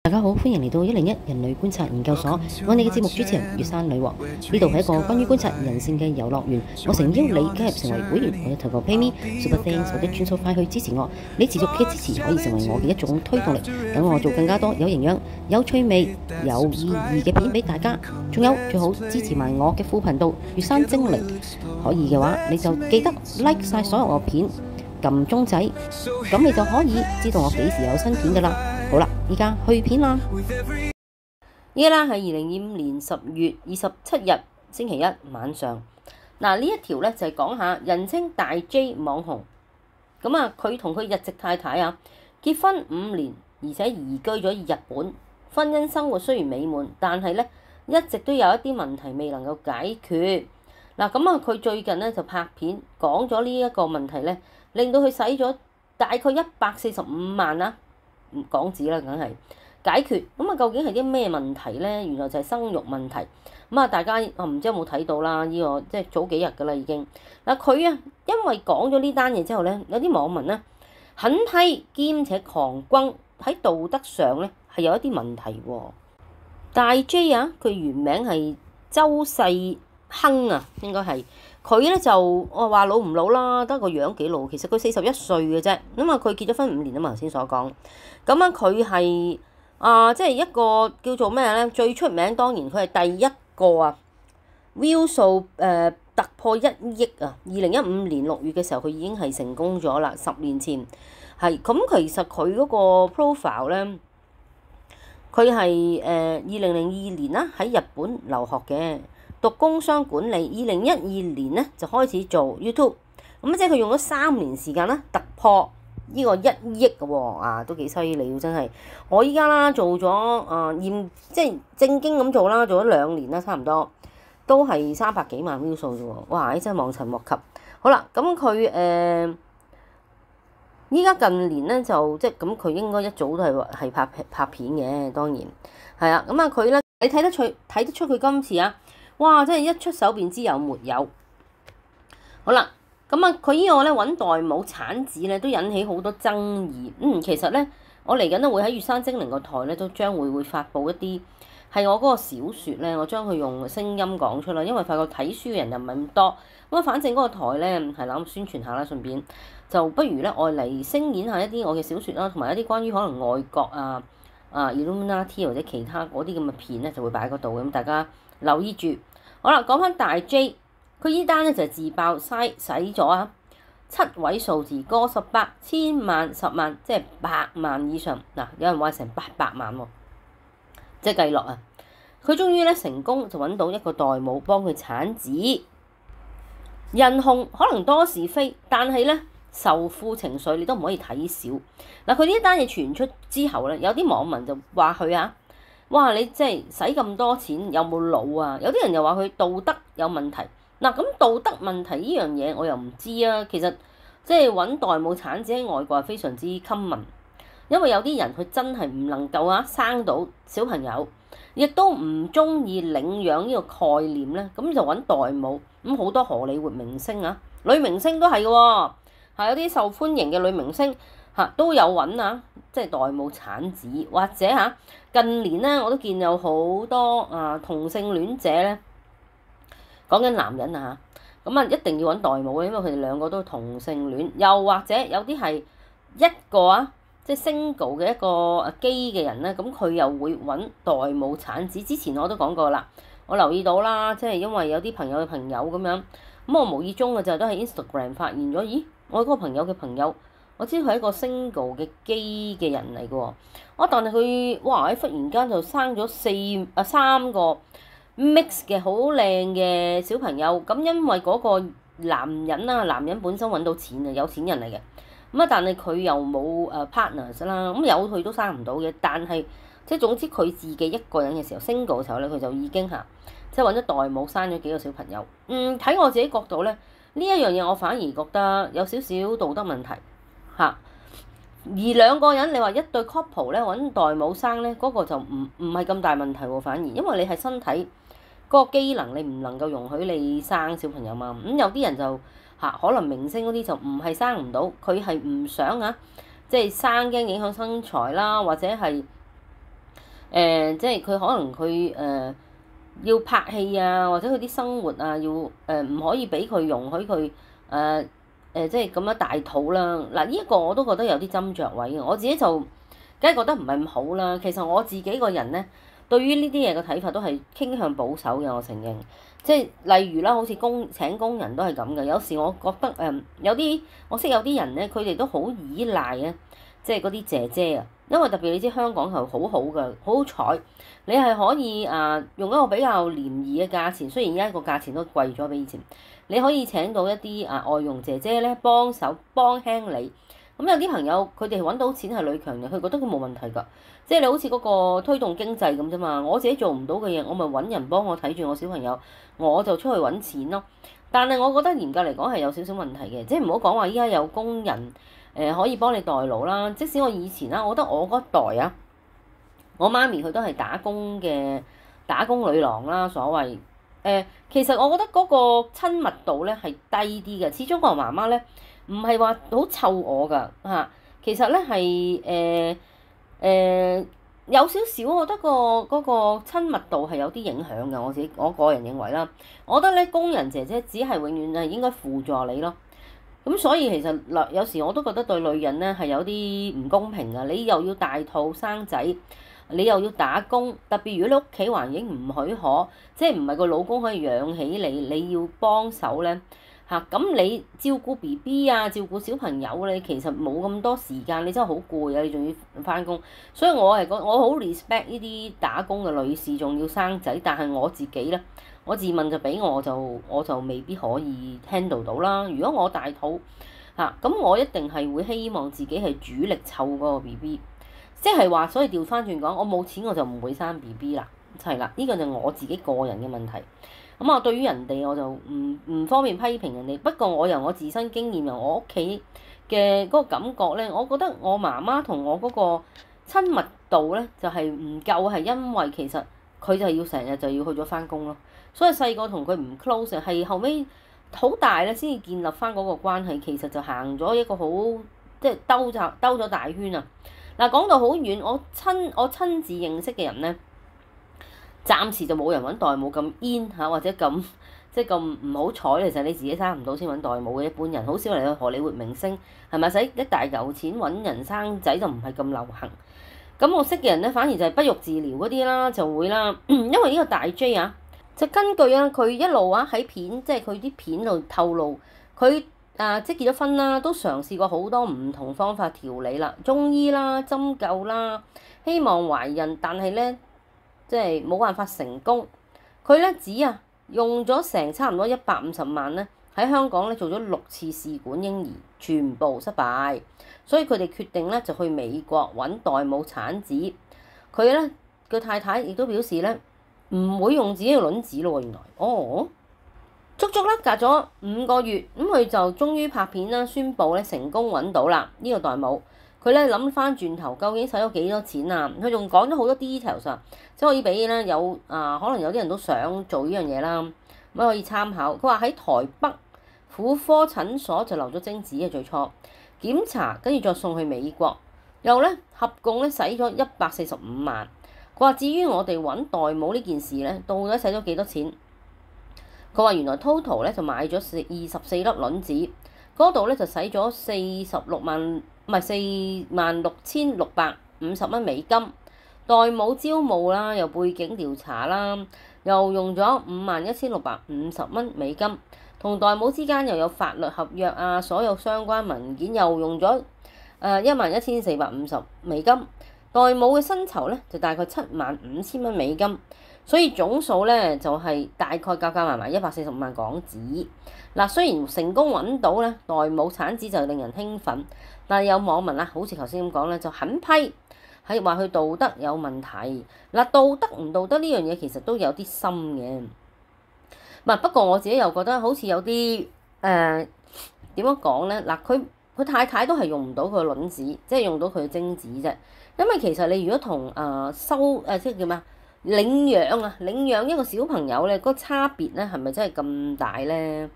大家好，歡迎嚟到101人類觀察研究所，我係你嘅節目主持人月山女王。呢度係一個關於觀察人性嘅遊樂園。我誠邀你加入成為會員，或者透過 PayMe、Super Thanks 或者轉數快去支持我。你持續嘅支持可以成為我嘅一種推動力，等我做更加多有營養、有趣味、有意義嘅片俾大家。仲有最好支持埋我嘅副頻道月山精靈，可以嘅話你就記得 like 晒所有我片，撳鐘仔，咁你就可以知道我幾時有新片噶啦。好啦，依家去片啦！依家啦係2025年10月27日星期一晚上。嗱，呢一條咧就係講下人稱大 J 網紅。咁啊，佢同佢日籍太太啊結婚5年，而且移居咗日本。婚姻生活雖然美滿，但係咧一直都有一啲問題未能夠解決。嗱，咁啊，佢最近咧就拍片講咗呢一個問題咧，令到佢使咗大概145萬啦。港紙啦，梗係解決。咁啊，究竟係啲咩問題咧？原來就係生育問題。咁啊，大家唔知有冇睇到啦？呢個即係早幾日噶啦已經。嗱，佢啊，因為講咗呢單嘢之後咧，有啲網民咧狠批兼且狂轟，喺道德上咧係有一啲問題喎。大 J 啊，佢原名係周世亨啊，應該係。佢咧就我話老唔老啦，得個樣幾老。其實佢41歲嘅啫。咁啊，佢結咗婚5年啊嘛，頭先所講。咁啊，佢係即係一個叫做咩咧？最出名當然佢係第一個啊 view 數突破1億啊！2015年6月嘅時候，佢已經係成功咗啦。10年前係咁，其實佢嗰個 profile 咧，佢係2002年啦喺日本留學嘅。讀工商管理，2012年咧就開始做 YouTube，咁即係佢用咗3年時間啦，突破呢個1億嘅喎，都幾犀利喎真係。我依家啦做咗即係正經咁做啦，做咗2年啦，差唔多都係300幾萬 view 數啫喎，哇！真係望塵莫及。好啦，咁佢依家近年咧就即係咁，佢應該一早都係拍片嘅，當然係啊。咁啊，佢咧你睇得出佢今次啊！哇！真係一出手便知有沒有。好啦，咁啊，佢呢個咧揾代母產子咧，都引起好多爭議。其實咧，我嚟緊都會喺月山精靈個台咧，都將會發布一啲係我嗰個小説咧，我將佢用聲音講出啦。因為發覺睇書嘅人又唔係咁多，咁啊，反正嗰個台咧係啦，咁宣傳下啦，順便就不如咧我嚟聲演下一啲我嘅小説啦，同埋一啲關於可能外國Illuminati 或者其他嗰啲咁嘅片咧，就會擺喺嗰度，咁大家留意住。好啦，講翻大 J， 佢依單咧就係自爆使咗7位數字，過十百、千萬、10萬，即係100萬以上。嗱，有人話成800萬喎，即係計落啊！佢終於咧成功就揾到一個代母幫佢產子。人紅可能多是非，但係咧仇富情緒你都唔可以睇少。嗱，佢呢單嘢傳出之後咧，有啲網民就話佢哇！你即係使咁多錢有冇腦啊？有啲人又話佢道德有問題。嗱，咁道德問題呢樣嘢我又唔知啊。其實即係揾代母產子喺外國係非常之 common，因為有啲人佢真係唔能夠生到小朋友，亦都唔中意領養呢個概念咧，咁就揾代母。咁好多荷里活明星女明星都係嘅喎，係有啲受歡迎嘅女明星都有揾即係代母產子，或者近年咧我都見有好多同性戀者咧，講緊男人咁一定要揾代母嘅，因為佢哋兩個都同性戀，又或者有啲係一個即係 single 嘅一個基嘅人咧，咁佢又會揾代母產子。之前我都講過啦，我留意到啦，即係因為有啲朋友嘅朋友咁樣，咁我無意中就都喺 Instagram 發現咗，咦，我嗰個朋友嘅朋友。我知佢係一個 single 嘅基嘅人嚟嘅喎，但係佢忽然間就生咗3個 mix 嘅好靚嘅小朋友。咁因為嗰個男人本身揾到錢有錢人嚟嘅，但係佢又冇partners 啦，咁有佢都生唔到嘅。但係即係總之佢自己一個人嘅時候 single 嘅時候咧，佢就已經即係揾咗代母生咗幾個小朋友。睇我自己角度咧，呢一樣嘢我反而覺得有少少道德問題。而2個人你話一對 couple 咧揾代母生咧，嗰個就唔係咁大問題喎，反而因為你係身體嗰個機能你唔能夠容許你生小朋友嘛。咁有啲人就可能明星嗰啲就唔係生唔到，佢係唔想即係生驚影響身材啦，或者係即係佢可能佢要拍戲啊，或者佢啲生活啊，要唔可以俾佢容許佢即係咁樣大肚啦。嗱，呢一個我都覺得有啲斟酌位嘅，我自己就梗係覺得唔係咁好啦。其實我自己個人咧，對於呢啲嘢嘅睇法都係傾向保守嘅，我承認。即係例如啦，好似請工人都係咁嘅。有時我覺得有啲我識有啲人咧，佢哋都好依賴啊，即係嗰啲姐姐啊。因為特別你知香港係好好嘅，好好彩，你係可以用一個比較廉宜嘅價錢，雖然而家個價錢都貴咗比以前，你可以請到一啲外傭姐姐咧幫手幫輕你。咁有啲朋友佢哋揾到錢係女強人，佢覺得佢冇問題㗎。即係你好似嗰個推動經濟咁啫嘛，我自己做唔到嘅嘢，我咪揾人幫我睇住我小朋友，我就出去揾錢咯。但係我覺得嚴格嚟講係有少少問題嘅，即係唔好講話依家有工人可以幫你代勞啦。即使我以前啦，我覺得我嗰代啊，我媽咪佢都係打工嘅打工女郎啦，所謂其實我覺得嗰個親密度咧係低啲嘅，始終個媽媽咧唔係話好湊我㗎嚇。其實咧係有少少，我覺得嗰個親密度係有啲影響嘅。我個人認為啦，我覺得咧工人姐姐只係永遠係應該輔助你咯。咁所以其實有時我都覺得對女人咧係有啲唔公平㗎。你又要大肚生仔，你又要打工，特別如果你屋企環境唔許可，即係唔係個老公可以養起你，你要幫手咧嚇。咁你照顧 BB 啊，照顧小朋友你其實冇咁多時間，你真係好攰啊！你仲要返工，所以我好 respect 呢啲打工嘅女士，仲要生仔。但係我自己咧，我自問就俾我就未必可以 handle 到啦。如果我大肚嚇，咁我一定係會希望自己係主力湊嗰個 BB。即係話，所以調翻轉講，我冇錢我就唔會生 BB 啦，係啦，呢個就我自己個人嘅問題。咁啊，對於人哋我就唔方便批評人哋。不過我由我自身經驗，由我屋企嘅嗰個感覺咧，我覺得我媽媽同我嗰個親密度咧就係唔夠，係因為其實佢就係要成日就要去咗翻工咯。所以細個同佢唔 close，係後尾好大咧先至建立翻嗰個關係。其實就行咗一個好即係兜咗大圈啊！嗱，講到好遠，我親自認識嘅人咧，暫時就冇人揾代母咁 in 嚇，或者咁即係咁唔好彩。其實你自己生唔到先揾代母嘅，一般人好少嚟去荷里活明星，係咪使一大嚿錢揾人生仔就唔係咁流行。咁我識嘅人咧，反而就係不育治療嗰啲啦，就會啦，因為呢個大 J 啊，就根據佢一路喺片，即係佢啲片度透露佢。即係結咗婚啦，都嘗試過好多唔同方法調理啦，中醫啦、針灸啦，希望懷孕，但係咧即係冇辦法成功。佢咧只用咗成差唔多150萬咧，喺香港咧做咗6次試管嬰兒，全部失敗，所以佢哋決定咧就去美國揾代母產子。佢咧個太太亦都表示咧唔會用自己嘅卵子咯，原來足足咧隔咗5個月，咁佢就終於拍片啦，宣布咧成功揾到啦呢個代母。佢咧諗翻轉頭，究竟使咗幾多錢啊？佢仲講咗好多 details 啊，即係可以俾咧可能有啲人都想做呢樣嘢啦，咁可以參考。佢話喺台北婦科診所就留咗精子嘅，最初檢查，跟住再送去美國，又咧合共咧使咗145萬。佢話至於我哋揾代母呢件事咧，到底使咗幾多錢？佢話原來 total 咧就買咗24粒卵子，嗰度咧就使咗46,650蚊美金。代母招募啦，又背景調查啦，又用咗51,650蚊美金。同代母之間又有法律合約啊，所有相關文件又用咗11,450美金。代母嘅薪酬咧就大概75,000蚊美金。所以總數咧就係大概夾埋145萬港紙。嗱，雖然成功揾到咧代母產子就令人興奮，但係有網民好似頭先咁講咧，就狠批係話佢道德有問題。嗱，道德唔道德呢樣嘢其實都有啲深嘅。不過我自己又覺得好似有啲點樣講咧？嗱，佢太太都係用唔到佢嘅卵子，即係用到佢嘅精子啫。因為其實你如果同即係叫咩領養一個小朋友咧，嗰個差別咧係咪真係咁大咧？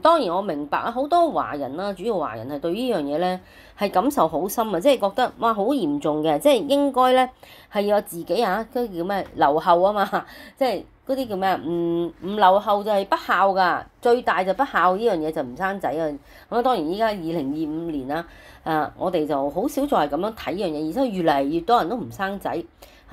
當然我明白啊，好多華人啦，主要華人係對呢樣嘢咧係感受好深啊，即係覺得哇好嚴重嘅，即係應該咧係要有自己啊，嗰啲叫咩留後啊嘛，即係嗰啲叫咩唔留後就係不孝噶，最大就不孝呢樣嘢就唔生仔啊。咁啊當然依家2025年啦，我哋就好少再係咁樣睇呢樣嘢，而且越嚟越多人都唔生仔，係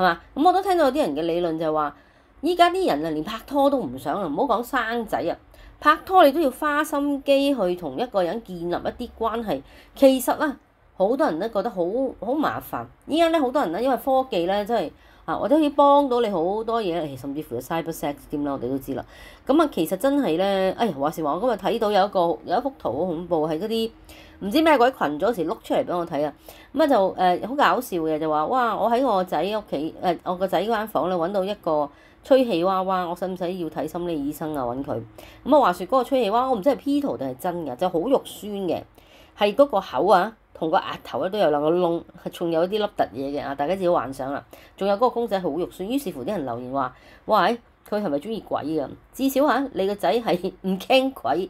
嘛？咁我都聽到有啲人嘅理論就係話，依家啲人啊連拍拖都唔想啊，唔好講生仔啊！拍拖你都要花心機去同一個人建立一啲關係，其實啊，好多人都覺得好麻煩。依家咧好多人咧，因為科技咧真係或者可以幫到你好多嘢，甚至乎有 cyber sex 添啦，我哋都知啦。咁啊，其實真係咧，哎呀話時話，我今日睇到有一幅圖好恐怖，係嗰啲唔知咩鬼群咗時碌出嚟俾我睇啊。咁啊就好搞笑嘅，就話哇，我喺我仔屋企我個仔間房咧揾到一個吹氣娃娃，我使唔使要睇心理醫生啊？揾佢咁啊？話説嗰個吹氣娃娃，我唔知係 P 圖定係真嘅，就好肉酸嘅，係嗰個口啊，同個額頭咧都有兩個窿，仲有啲凹凸嘢嘅啊！大家自己幻想啦。仲有嗰個公仔好肉酸，於是乎啲人留言話：喂，佢係咪中意鬼啊？至少你個仔係唔驚鬼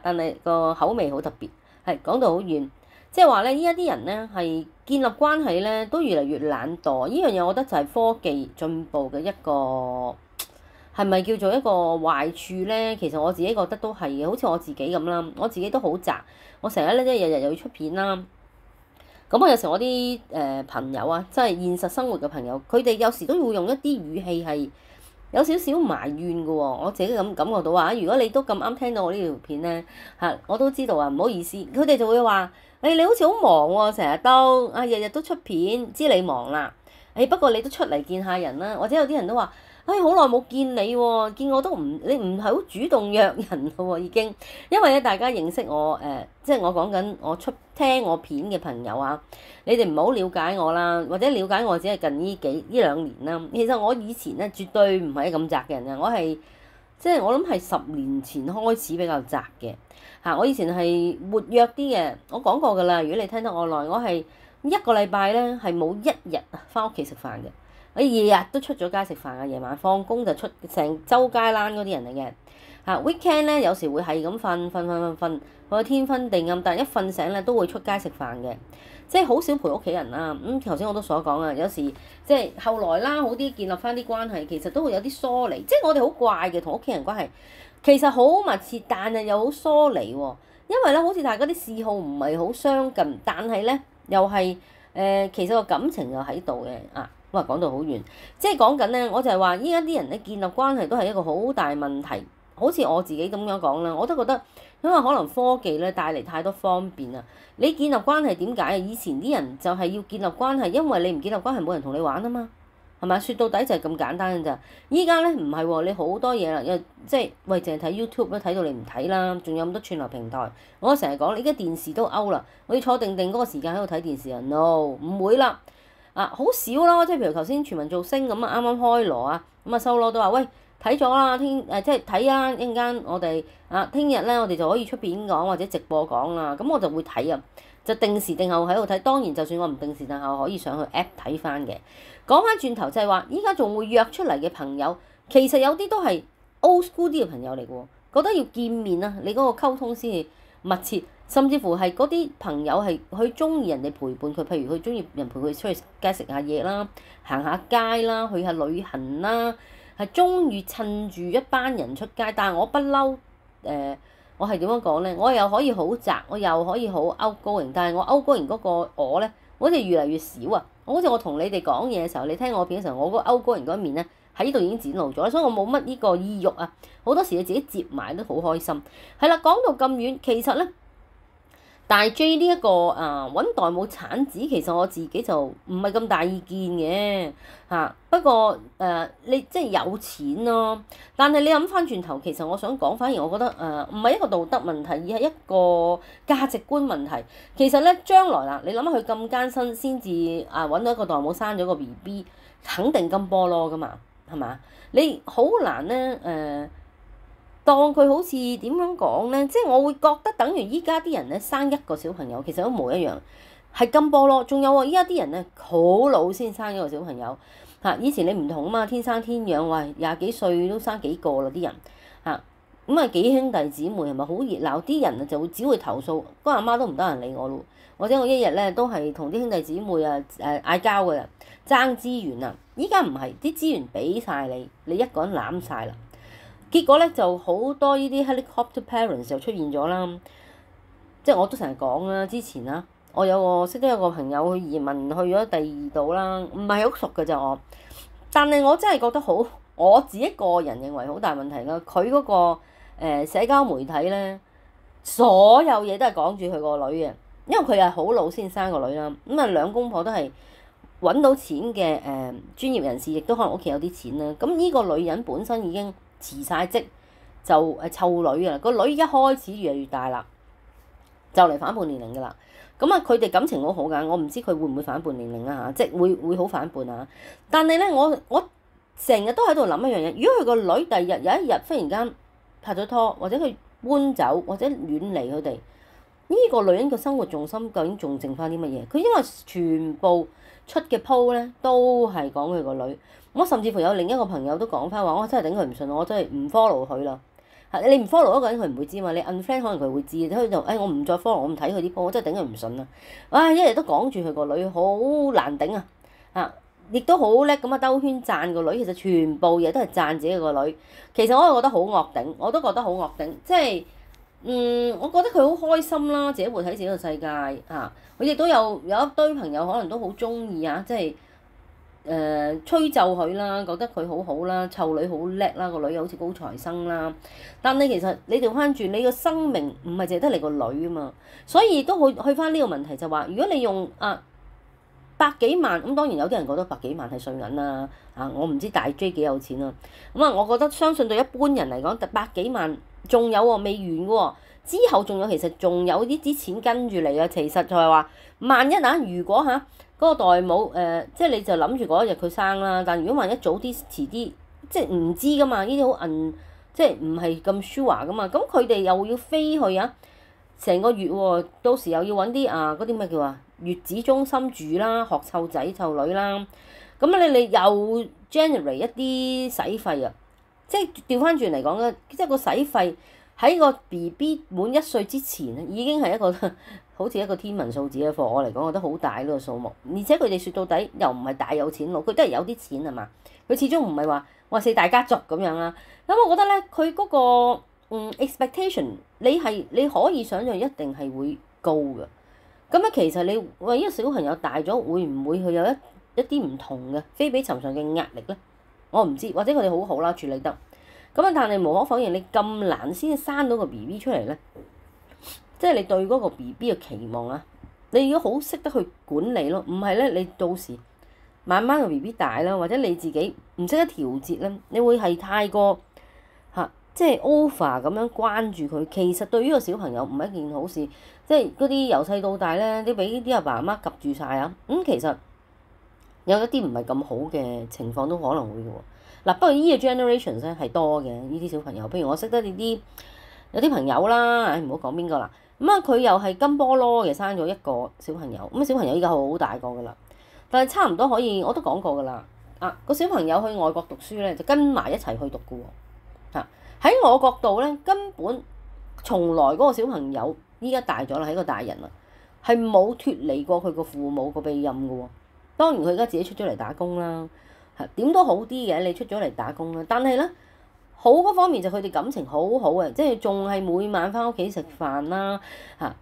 但係個口味好特別，係講到好遠。即係話咧，依家啲人咧係建立關係咧，都越嚟越懶惰。呢樣嘢我覺得就係科技進步嘅一個係咪叫做一個壞處咧？其實我自己覺得都係嘅，好似我自己咁啦，我自己都好宅，我成日咧即係日日又要出片啦。咁有時我啲朋友啊，即係現實生活嘅朋友，佢哋有時都會用一啲語氣係有少少埋怨嘅喎。我自己咁感覺到啊，如果你都咁啱聽到我呢條片咧我都知道啊，唔好意思，佢哋就會話。你好似好忙喎，成日都日日都出片，知你忙啦。不過你都出嚟見下人啦，或者有啲人都話，好耐冇見你喎，見我都你唔係好主動約人咯喎，已經。因為咧，大家認識我即係我講緊我聽我片嘅朋友啊，你哋唔好了解我啦，或者了解我只係近呢兩年啦。其實我以前咧絕對唔係咁宅嘅人啊，我係即係我諗係10年前開始比較宅嘅。我以前係活躍啲嘅，我講過㗎啦。如果你聽得我耐，我係一個禮拜咧係冇一日返屋企食飯嘅，我日日都出咗街食飯啊，夜晚放工就出，成周街躝嗰啲人嚟嘅。weekend 咧有時會係咁瞓，我天昏地暗，但係一瞓醒咧都會出街食飯嘅，即係好少陪屋企人啦。咁頭先我都所講啊，有時即係後來啦，好啲建立返啲關係，其實都會有啲疏離，即係我哋好怪嘅同屋企人關係。其實好密切，但係又好疏離喎。因為咧，好似大家啲嗜好唔係好相近，但係咧又係其實個感情又喺度嘅啊。咁講到好遠，即係講緊咧，我就係話依家啲人咧建立關係都係一個好大問題。好似我自己咁樣講啦，我都覺得因為可能科技咧帶嚟太多方便啊。你建立關係點解啊？以前啲人就係要建立關係，因為你唔建立關係冇人同你玩啊嘛。係咪？説到底就係咁簡單嘅咋。依家咧唔係喎，你好多嘢啦，即係喂，淨係睇 YouTube 都睇到你唔睇啦，仲有咁多串流平台。我成日講，你而家電視都 out 啦，我要坐定定嗰個時間喺度睇電視啊 ？No，唔會啦。好少咯，即係譬如頭先全民造星咁啊，啱啱開鑼啊，咁啊收鑼都話喂睇咗啦，即係睇啊，一陣間我哋聽日咧我哋就可以出片講或者直播講啦，咁我就會睇啊。就定時定候喺度睇，當然就算我唔定時定候，可以上去 app 睇翻嘅。講翻轉頭就係話，依家仲會約出嚟嘅朋友，其實有啲都係 old school 啲嘅朋友嚟嘅喎，覺得要見面啊，你嗰個溝通先至密切，甚至乎係嗰啲朋友係佢中意人哋陪伴佢，譬如佢中意人陪佢出去街食下嘢啦，行下街啦，去下旅行啦，係中意趁住一班人出街。但係我不嬲我係點樣講咧？我又可以好宅，我又可以好 outgoing，但係我 outgoing嗰個我咧，好似越嚟越少啊！好似我同你哋講嘢嘅時候，你聽我片嘅時候，我嗰 outgoing 嗰一面咧喺呢度已經展露咗，所以我冇乜呢個意欲啊！好多時你自己接埋都好開心。係啦，講到咁遠，其實咧。大 J 呢一個揾代母產子，其實我自己就唔係咁大意見嘅嚇。不過你即係有錢咯，但係你諗翻轉頭，其實我想講，反而我覺得唔係一個道德問題，而係一個價值觀問題。其實咧，將來啦，你諗下佢咁艱辛先至揾到一個代母生咗個 BB，肯定金菠蘿噶嘛，係嘛？你好難咧當佢好似點樣講咧，即係我會覺得等於依家啲人咧生一個小朋友，其實都冇一樣係金菠蘿。仲有喎，依家啲人咧好老先生一個小朋友嚇。以前你唔同啊嘛，天生天養，喂，20幾歲都生幾個啦啲人嚇。咁啊幾兄弟姊妹係咪好熱鬧？啲人啊就會只會投訴，嗰阿媽都唔得人理我咯。或者我一日咧都係同啲兄弟姊妹啊嗌交嘅，爭資源啊！依家唔係啲資源俾晒你，你一個人攬晒啦。結果咧就好多呢啲 helicopter parents 就出現咗啦。即係我都成日講啦，之前啦，我識得有個朋友去移民去咗第二度啦，唔係好熟嘅咋我。但係我真係覺得好，我自己個人認為好大問題啦。佢嗰個社交媒體咧，所有嘢都係講住佢個女嘅。因為佢係好老先生個女啦，咁啊兩公婆都係揾到錢嘅專業人士，亦都可能屋企有啲錢啦。咁呢個女人本身已經辭晒職，就湊女啊。個女一開始越嚟越大啦，就嚟反叛年齡噶啦。咁啊，佢哋感情好好㗎，我唔知佢會唔會反叛年齡啊嚇，即係會好反叛啊。但係咧，我成日都喺度諗一樣嘢，如果佢個女第二日有一日忽然間拍咗拖，或者佢搬走，或者遠離佢哋。呢個女人嘅生活重心究竟仲剩翻啲乜嘢？佢因為全部出嘅 po 咧都係講佢個女。我甚至乎有另一個朋友都講翻話，我真係頂佢唔順，我真係唔 follow 佢啦。你唔 follow 一個人佢唔會知嘛，你 unfriend 可能佢會知。佢就我唔再 follow，我唔睇佢啲 po，我真係頂佢唔順啦。哇！一日都講住佢個女，好難頂啊！亦都好叻咁啊，兜圈讚個女。其實全部嘢都係讚自己個女。其實我係覺得好惡頂，我都覺得好惡頂，即係。我覺得佢好開心啦，自己活喺自己個世界嚇。佢亦都有一堆朋友可能都好中意啊，即係吹奏佢啦，覺得佢好好啦，湊女好叻啦，個女又好似高材生啦。但係其實你調翻轉，你個生命唔係淨係得你個女啊嘛，所以都去翻呢個問題就話，如果你用百幾萬，咁當然有啲人覺得百幾萬係碎銀啦。我唔知大 J 幾有錢啊。我覺得相信對一般人嚟講，百幾萬。仲有喎，未完嘅喎，之後仲有其實仲有啲錢跟住嚟啊！其實就係話，萬一如果嗰個代母即係你就諗住嗰一日佢生啦，但如果萬一早啲遲啲，即係唔知噶嘛，呢啲好即係唔係咁 sure 噶嘛，咁佢哋又要飛去成個月喎，到時又要揾啲嗰啲咩叫月子中心住啦，學湊仔湊女啦，咁你又 generate 一啲使費啊！即係調翻轉嚟講咧，即係個使費喺個 BB 滿1歲之前已經係一個好似一個天文數字嘅貨。我嚟講，我覺得好大呢個數目。而且佢哋説到底又唔係大有錢佬，佢都係有啲錢係嘛。佢始終唔係話四大家族咁樣啦。咁我覺得咧，佢嗰個expectation 你可以想象一定係會高嘅。咁咧其實你為一個小朋友大咗，會唔會佢有一啲唔同嘅非比尋常嘅壓力咧？我唔知，或者佢哋好好啦處理得，咁但係無可否認，你咁難先生到個 BB 出嚟咧，即係你對嗰個 BB 嘅期望啊，你要好識得去管理咯，唔係咧你到時慢慢個 BB 大啦，或者你自己唔識得調節咧，你會係太過即係 over 咁樣關注佢，其實對於個小朋友唔係一件好事，即係嗰啲由細到大咧，你俾啲阿爸阿媽及住晒啊，其實。有一啲唔係咁好嘅情況都可能會嘅喎。不過呢個 generation 咧係多嘅呢啲小朋友，譬如我識得有啲朋友啦，唔好講邊個啦。佢又係金菠蘿嘅，生咗一個小朋友。小朋友依家好大個㗎啦，但係差唔多可以，我都講過㗎啦。個小朋友去外國讀書咧，就跟埋一齊去讀嘅喎。喺我角度咧，根本從來嗰個小朋友依家大咗啦，係一個大人啦，係冇脫離過佢個父母個庇蔭嘅喎。當然佢而家自己出咗嚟打工啦，點都好啲嘅。你出咗嚟打工啦，但係咧好嗰方面就佢哋感情好好嘅，即係仲係每晚翻屋企食飯啦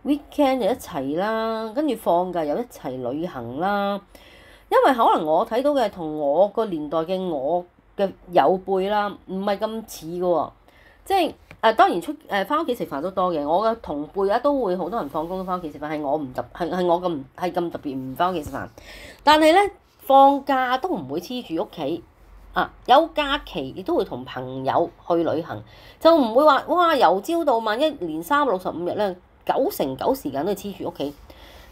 ，weekend 就一齊啦，跟住放假又一齊旅行啦。因為可能我睇到嘅同我個年代嘅我嘅友輩啦，唔係咁似嘅喎，即係當然翻屋企食飯都多嘅。我嘅同輩都會好多人放工都翻屋企食飯，係我咁特別唔翻屋企食飯。但係咧放假都唔會黐住屋企有假期亦都會同朋友去旅行，就唔會話哇由朝到晚一年365日咧9成9時間都係黐住屋企。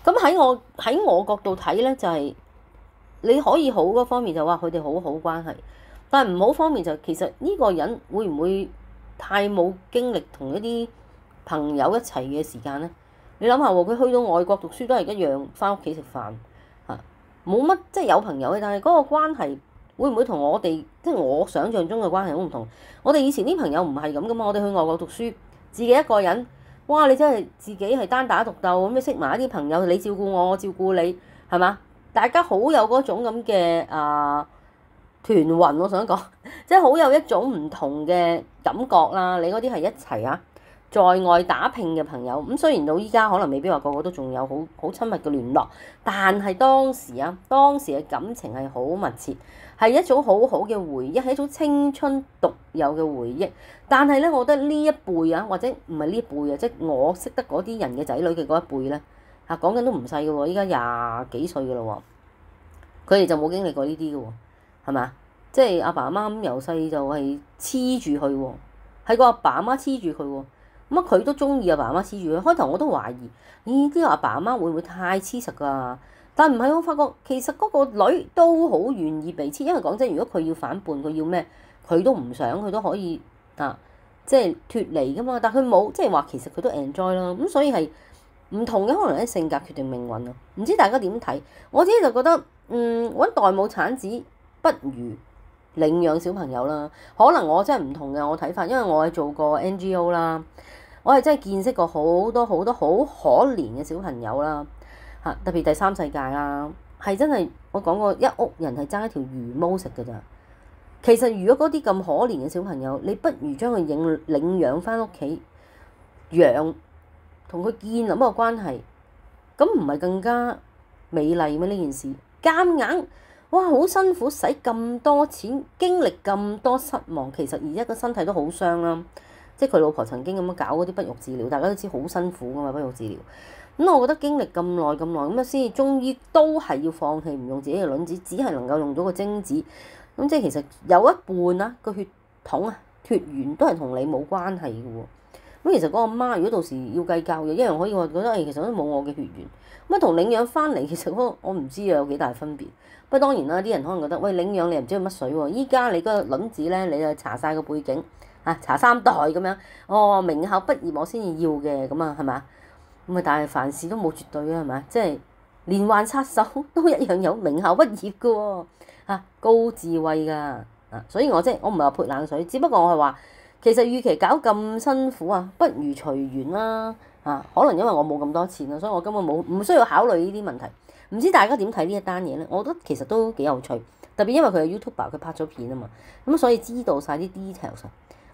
咁喺我角度睇咧，就係你可以好嗰方面就話佢哋好好關係，但係唔好方面就其實呢個人會唔會太冇經歷同一啲朋友一齊嘅時間咧？你諗下喎，佢去到外國讀書都係一樣翻屋企食飯冇乜即係有朋友嘅，但係嗰個關係會唔會同我哋即係我想象中嘅關係好唔同？我哋以前啲朋友唔係咁噶嘛，我哋去外國讀書，自己一個人，哇！你真係自己係單打獨鬥咁，你識埋一啲朋友，你照顧我，我照顧你，係嘛？大家好有嗰種咁嘅團魂，我想講，即係好有一種唔同嘅感覺啦。你嗰啲係一齊啊，在外打拼嘅朋友，咁雖然到依家可能未必話個個都仲有好親密嘅聯絡，但係當時嘅感情係好密切，係一種好好嘅回憶，係一種青春獨有嘅回憶。但係咧，我覺得呢一輩啊，或者唔係呢一輩啊，即係我識得嗰啲人嘅仔女嘅嗰一輩咧，講緊都唔細嘅喎，依家廿幾歲嘅咯喎，佢哋就冇經歷過呢啲嘅喎，係嘛？即係阿爸阿媽咁由細就係黐住佢喎，係個阿爸阿媽黐住佢喎。咁佢都中意阿爸阿媽黐住佢。開頭我都懷疑，呢啲阿爸阿媽會唔會太黐實㗎？但唔係，我發覺其實嗰個女都好願意被黐，因為講真，如果佢要反叛，佢要咩，佢都唔想，佢都可以即係脫離㗎嘛。但佢冇，即係話其實佢都 enjoy 啦。咁所以係唔同嘅，可能啲性格決定命運啊。唔知大家點睇？我自己就覺得，揾代母產子不如領養小朋友啦。可能我真係唔同嘅我睇法，因為我係做過 NGO 啦。我係真係見識過好多好可憐嘅小朋友啦，特別第三世界啦，係真係我講過一屋人係爭一條魚毛食㗎咋。其實如果嗰啲咁可憐嘅小朋友，你不如將佢領養返屋企養，同佢建立一個關係，咁唔係更加美麗咩？呢件事夾硬，哇！好辛苦，使咁多錢，經歷咁多失望，其實而家個身體都好傷啦。即係佢老婆曾經咁樣搞嗰啲不育治療，大家都知好辛苦㗎嘛，不育治療。咁我覺得經歷咁耐咁啊，先至終於都係要放棄唔用自己嘅卵子，只係能夠用到個精子。咁即係其實有一半啊個血統啊脫緣都係同你冇關係嘅喎。咁其實嗰個媽如果到時要計較嘅，一樣可以話覺得其實都冇我嘅血緣。咁同領養翻嚟其實我唔知有幾大分別。不過當然啦，啲人可能覺得喂，領養你又唔知佢乜水喎。依家你個卵子咧，你就查晒個背景。查3代咁樣，名校畢業我先至要嘅，咁啊係嘛？咁啊，但係凡事都冇絕對啊，係嘛？即係連環殺手都一樣有名校畢業嘅喎，高智慧㗎，所以我唔係話潑冷水，只不過我係話其實與其搞咁辛苦不如隨緣啦，可能因為我冇咁多錢，所以我根本唔需要考慮呢啲問題。唔知大家點睇呢一單嘢咧？我覺得其實都幾有趣，特別因為佢係 YouTuber，佢拍咗片啊嘛，咁所以知道晒啲 details。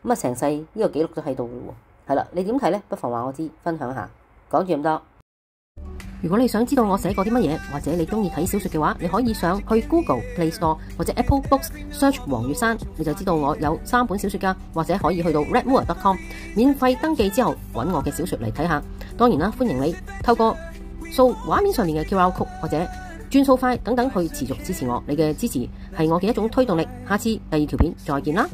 咁成世呢個記錄都喺度嘅喎，係啦，你點睇呢？不妨話我知，分享下。講住咁多。如果你想知道我寫過啲乜嘢，或者你中意睇小説嘅話，你可以上去 Google Play Store 或者 Apple Books search 黃月山，你就知道我有3本小説㗎。或者可以去到 redmoor.com 免費登記之後揾我嘅小説嚟睇下。當然啦，歡迎你透過掃畫面上面嘅 QR Code 或者轉數快等等去持續支持我。你嘅支持係我嘅一種推動力。下次第2條片再見啦。